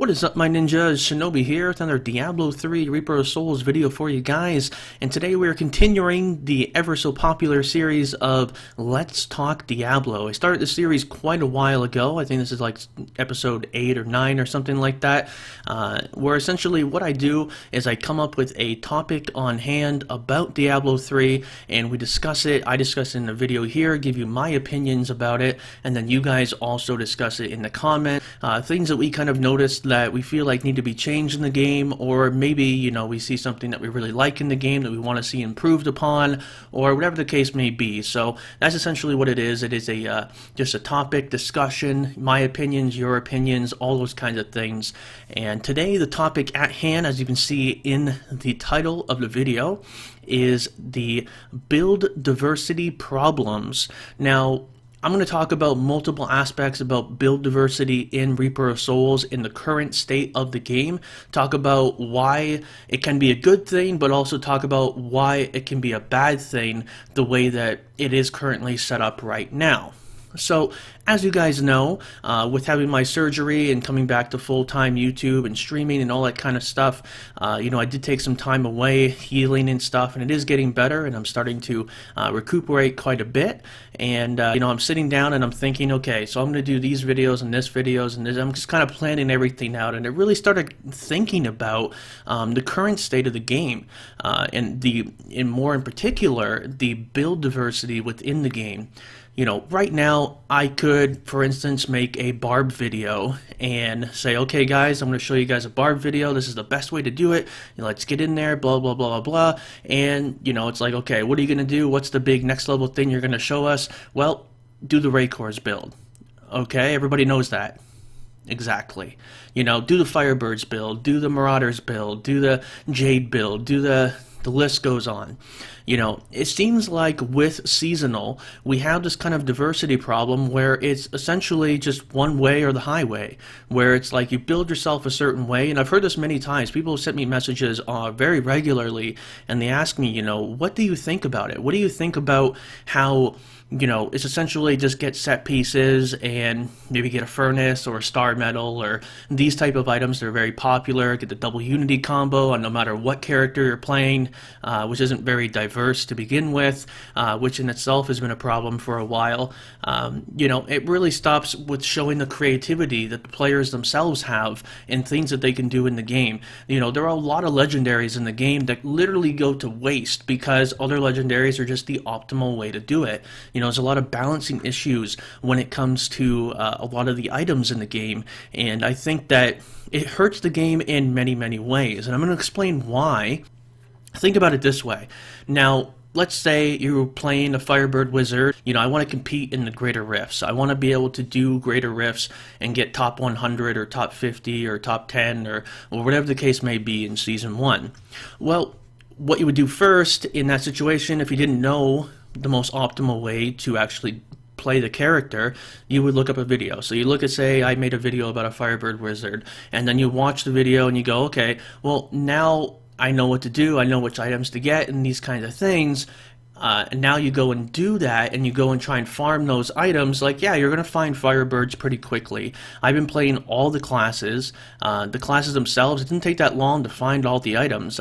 What is up, my ninjas? Shinobi here with another Diablo 3 Reaper of Souls video for you guys, and today we are continuing the ever so popular series of Let's Talk Diablo. I started this series quite a while ago. I think this is like episode 8 or 9 or something like that, where essentially what I do is I come up with a topic on hand about Diablo 3 and we discuss it. I discuss it in the video here, give you my opinions about it, and then you guys also discuss it in the comment. Things that we kind of noticed that we feel like need to be changed in the game, or maybe, you know, we see something that we really like in the game that we want to see improved upon, or whatever the case may be. So that's essentially what it is. It is a just a topic discussion, my opinions, your opinions, all those kinds of things. And today the topic at hand, as you can see in the title of the video, is the build diversity problems. Now, I'm going to talk about multiple aspects about build diversity in Reaper of Souls in the current state of the game, talk about why it can be a good thing, but also talk about why it can be a bad thing the way that it is currently set up right now. So, as you guys know, with having my surgery and coming back to full-time YouTube and streaming and all that kind of stuff, you know, I did take some time away, healing and stuff, and it is getting better, and I'm starting to recuperate quite a bit. And, you know, I'm sitting down and I'm thinking, okay, so I'm going to do these videos and this videos and this. I'm just kind of planning everything out, and I really started thinking about the current state of the game, and more in particular, the build diversity within the game. You know, right now, I could, for instance, make a barb video and say, okay, guys, I'm going to show you guys a barb video. This is the best way to do it. You know, let's get in there, blah, blah, blah, blah, blah. And, you know, it's like, okay, what are you going to do? What's the big next level thing you're going to show us? Well, do the Raycors build. Okay, everybody knows that. Exactly. You know, do the Firebirds build, do the Marauders build, do the Jade build, do the list goes on. You know, it seems like with seasonal, we have this kind of diversity problem where it's essentially just one way or the highway, where it's like you build yourself a certain way. And I've heard this many times. People send me messages very regularly, and they ask me, you know, what do you think about it? What do you think about how, you know, it's essentially just get set pieces and maybe get a furnace or a star medal or these type of items that are very popular, get the double unity combo on no matter what character you're playing, which isn't very diverse to begin with, which in itself has been a problem for a while. You know, it really stops with showing the creativity that the players themselves have and things that they can do in the game. You know, there are a lot of legendaries in the game that literally go to waste because other legendaries are just the optimal way to do it. You know, there's a lot of balancing issues when it comes to a lot of the items in the game, and I think that it hurts the game in many, many ways, and I'm going to explain why. Think about it this way. Now, let's say you're playing a Firebird Wizard. You know, I want to compete in the Greater Rifts. I want to be able to do Greater Rifts and get top 100 or top 50 or top 10 or whatever the case may be in Season 1. Well, what you would do first in that situation, if you didn't know the most optimal way to actually play the character, you would look up a video. So you look at, say, I made a video about a Firebird Wizard, and then you watch the video and you go, okay, well, now I know what to do, I know which items to get and these kinds of things. And now you go and do that, and you go and try and farm those items. Like, yeah, you're going to find Firebirds pretty quickly. I've been playing all the classes. The classes themselves, it didn't take that long to find all the items.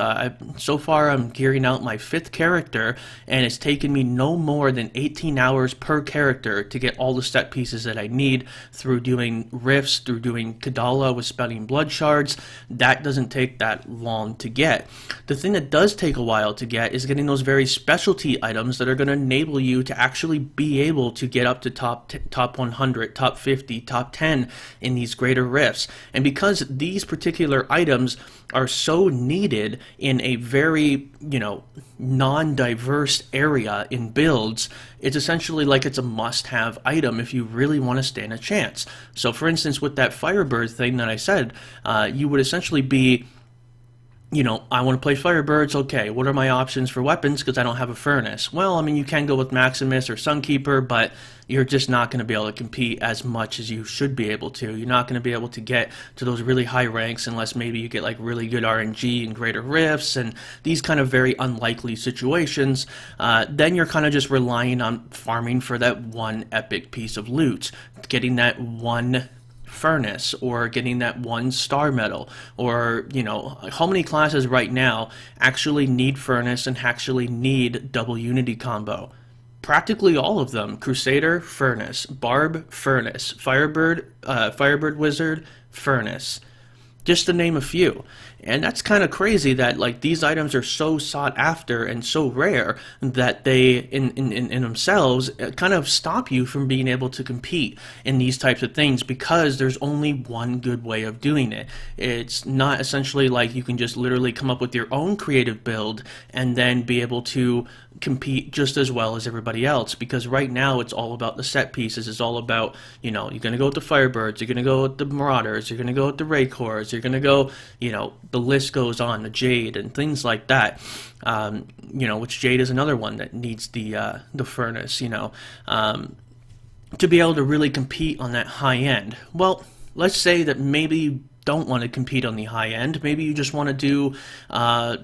So far, I'm gearing out my 5th character, and it's taken me no more than 18 hours per character to get all the set pieces that I need through doing rifts, through doing Kadala with spelling blood shards. That doesn't take that long to get. The thing that does take a while to get is getting those very specialty items that are going to enable you to actually be able to get up to top 100, top 50, top 10 in these Greater Rifts. And because these particular items are so needed in a very, you know, non-diverse area in builds, it's essentially like it's a must-have item if you really want to stand a chance. So for instance, with that Firebird thing that I said, you would essentially be, you know, I want to play Firebirds, okay, what are my options for weapons because I don't have a furnace? Well, I mean, you can go with Maximus or Sunkeeper, but you're just not going to be able to compete as much as you should be able to. You're not going to be able to get to those really high ranks unless maybe you get like really good RNG and Greater Rifts and these kind of very unlikely situations. Then you're kind of just relying on farming for that one epic piece of loot, getting that one Furnace, or getting that one star medal, or, you know, how many classes right now actually need Furnace and actually need double unity combo? Practically all of them. Crusader, Furnace. Barb, Furnace. Firebird Wizard, Furnace, just to name a few. And that's kind of crazy that like these items are so sought after and so rare that they in themselves kind of stop you from being able to compete in these types of things, because there's only one good way of doing it. It's not essentially like you can just literally come up with your own creative build and then be able to compete just as well as everybody else, because right now it's all about the set pieces. It's all about, you know, you're going to go with the Firebirds, you're going to go with the Marauders, you're going to go with the Raycors, you're going to go, you know, the list goes on, the Jade and things like that. You know, which Jade is another one that needs the Furnace, you know, to be able to really compete on that high end. Well, let's say that maybe you don't want to compete on the high end. Maybe you just want to do,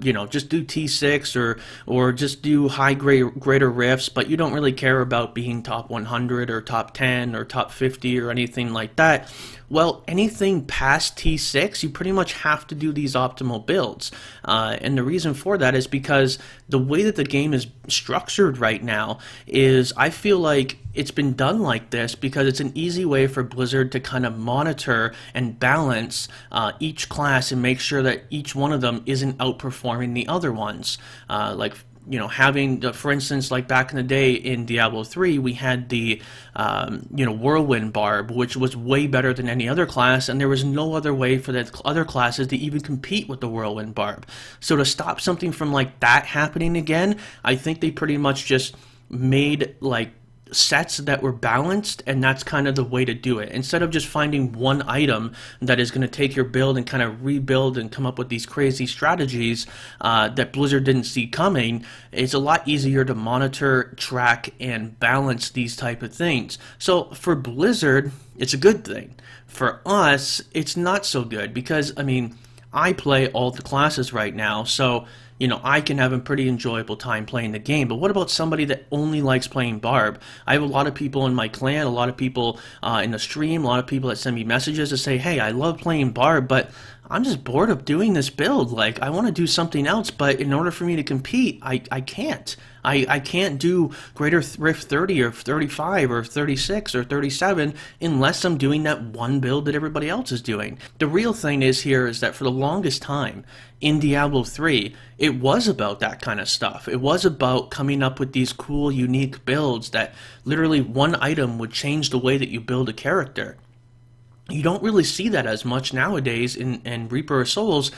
you know, just do T6 or just do greater rifts, but you don't really care about being top 100 or top 10 or top 50 or anything like that. Well, anything past T6, you pretty much have to do these optimal builds. And the reason for that is because the way that the game is structured right now is, I feel like it's been done like this because it's an easy way for Blizzard to kind of monitor and balance each class and make sure that each one of them isn't outperforming the other ones. Like, you know, having, for instance, like back in the day in Diablo 3, we had the, you know, Whirlwind Barb, which was way better than any other class, and there was no other way for the other classes to even compete with the Whirlwind Barb. So to stop something from like that happening again, I think they pretty much just made like sets that were balanced, and that's kind of the way to do it. Instead of just finding one item that is going to take your build and kind of rebuild and come up with these crazy strategies that Blizzard didn't see coming, it's a lot easier to monitor, track, and balance these type of things. So for Blizzard, it's a good thing. For us, it's not so good, because, I mean, I play all the classes right now, so you know, I can have a pretty enjoyable time playing the game. But what about somebody that only likes playing Barb? I have a lot of people in my clan, a lot of people in the stream, a lot of people that send me messages to say, hey, I love playing Barb, but I'm just bored of doing this build. Like, I want to do something else, but in order for me to compete, I can't. I can't do Greater Rift 30 or 35 or 36 or 37 unless I'm doing that one build that everybody else is doing. The real thing is here is that for the longest time in Diablo 3, it was about that kind of stuff. It was about coming up with these cool, unique builds that literally one item would change the way that you build a character. You don't really see that as much nowadays in Reaper of Souls.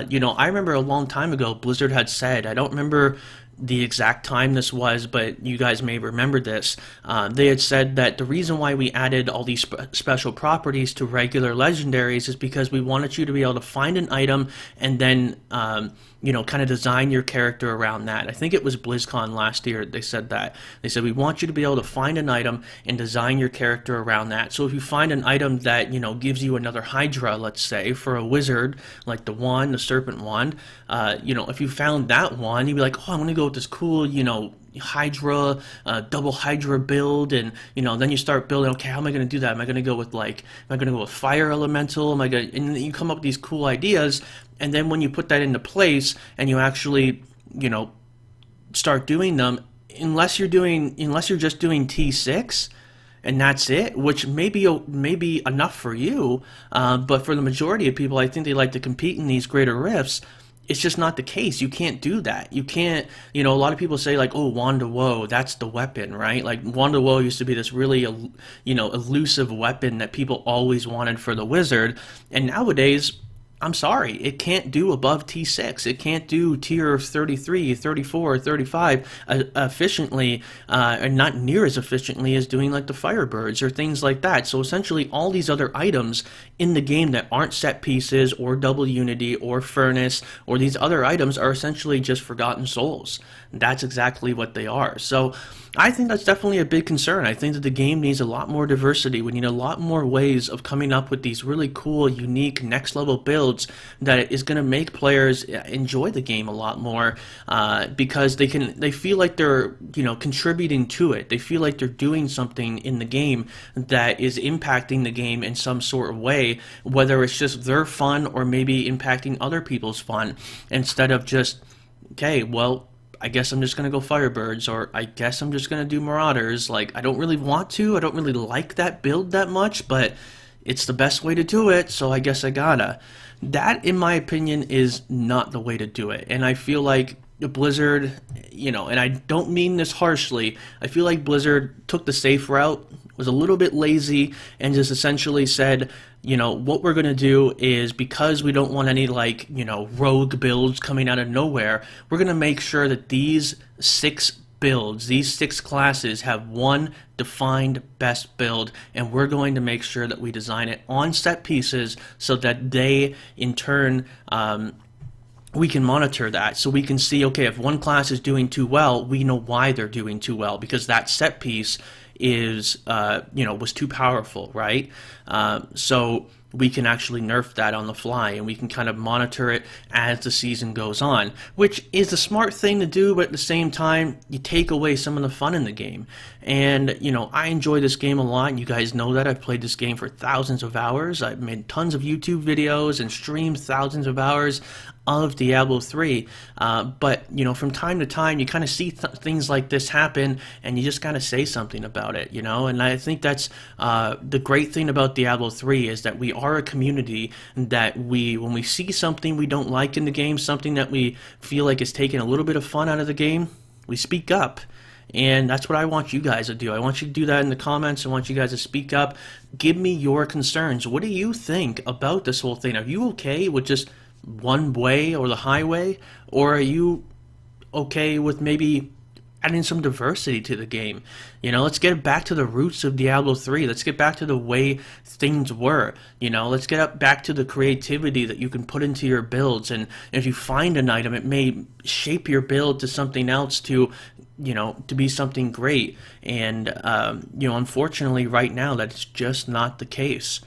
You know, I remember a long time ago, Blizzard had said, I don't remember the exact time this was, but you guys may remember this. They had said that the reason why we added all these special properties to regular legendaries is because we wanted you to be able to find an item and then, you know, kind of design your character around that. I think it was BlizzCon last year they said that. They said, we want you to be able to find an item and design your character around that. So if you find an item that, you know, gives you another Hydra, let's say, for a wizard, like the wand, the Serpent Wand, you know, if you found that one, you'd be like, oh, I'm going to go with this cool, you know, Hydra, double Hydra build, and you know, then you start building. Okay, how am I going to do that? Am I going to go with like, am I going to go with Fire Elemental? Am I going? And you come up with these cool ideas, and then when you put that into place and you actually, you know, start doing them, unless you're just doing T6. And that's it, which may be enough for you, but for the majority of people, I think they like to compete in these greater rifts. It's just not the case. You can't do that. You can't, you know, a lot of people say like, oh, Wand of Woe, that's the weapon, right? Like Wand of Woe used to be this really, you know, elusive weapon that people always wanted for the wizard. And nowadays, I'm sorry, it can't do above T6. It can't do tier 33, 34, 35 efficiently, and not near as efficiently as doing like the Firebirds or things like that. So essentially all these other items in the game that aren't set pieces or double unity or furnace or these other items are essentially just forgotten souls. That's exactly what they are. So I think that's definitely a big concern. I think that the game needs a lot more diversity. We need a lot more ways of coming up with these really cool, unique, next level builds that is going to make players enjoy the game a lot more, because they feel like they're contributing to it. They feel like they're doing something in the game that is impacting the game in some sort of way, whether it's just their fun or maybe impacting other people's fun, instead of just, okay, well, I guess I'm just going to go Firebirds, or I guess I'm just going to do Marauders. Like, I don't really want to. I don't really like that build that much, but it's the best way to do it, so I guess I gotta. That, in my opinion, is not the way to do it. And I feel like Blizzard, and I don't mean this harshly, I feel like Blizzard took the safe route, was a little bit lazy, and just essentially said, what we're going to do is, because we don't want any, rogue builds coming out of nowhere, we're going to make sure that these 6 builds, these 6 classes, have one defined best build, and we're going to make sure that we design it on set pieces so that they, in turn, we can monitor that, so we can see, okay, if one class is doing too well, we know why they're doing too well, because that set piece is, was too powerful, right? So we can actually nerf that on the fly, and we can kind of monitor it as the season goes on, which is a smart thing to do, but at the same time, you take away some of the fun in the game. And, I enjoy this game a lot, and you guys know that. I've played this game for thousands of hours. I've made tons of YouTube videos and streamed thousands of hours of Diablo 3, but from time to time you kind of see things like this happen, and you just gotta say something about it, and I think that's the great thing about Diablo 3 is that we are a community that when we see something we don't like in the game, something that we feel like is taking a little bit of fun out of the game, we speak up. And that's what I want you guys to do. I want you to do that in the comments. I want you guys to speak up. Give me your concerns. What do you think about this whole thing? Are you okay with just one way or the highway, or are you okay with maybe adding some diversity to the game? Let's get back to the roots of Diablo 3. Let's get back to the way things were. Let's get back to the creativity that you can put into your builds, and if you find an item, it may shape your build to something else, to be something great. And unfortunately right now that's just not the case.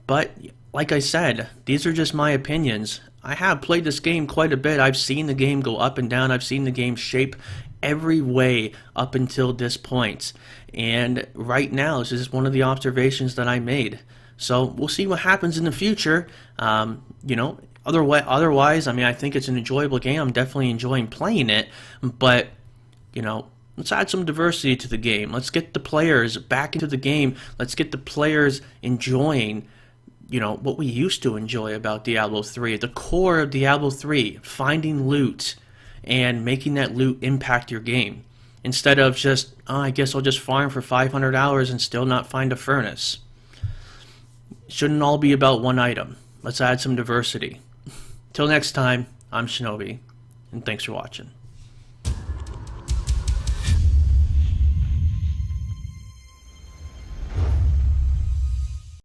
But like I said, these are just my opinions. I have played this game quite a bit. I've seen the game go up and down. I've seen the game shape every way up until this point. And right now, this is one of the observations that I made. So we'll see what happens in the future. Otherwise, I think it's an enjoyable game. I'm definitely enjoying playing it. But, let's add some diversity to the game. Let's get the players back into the game. Let's get the players enjoying what we used to enjoy about Diablo 3. The core of Diablo 3, finding loot and making that loot impact your game. Instead of just, I guess I'll just farm for 500 hours and still not find a furnace. Shouldn't all be about one item. Let's add some diversity. Till next time, I'm Shinobi, and thanks for watching.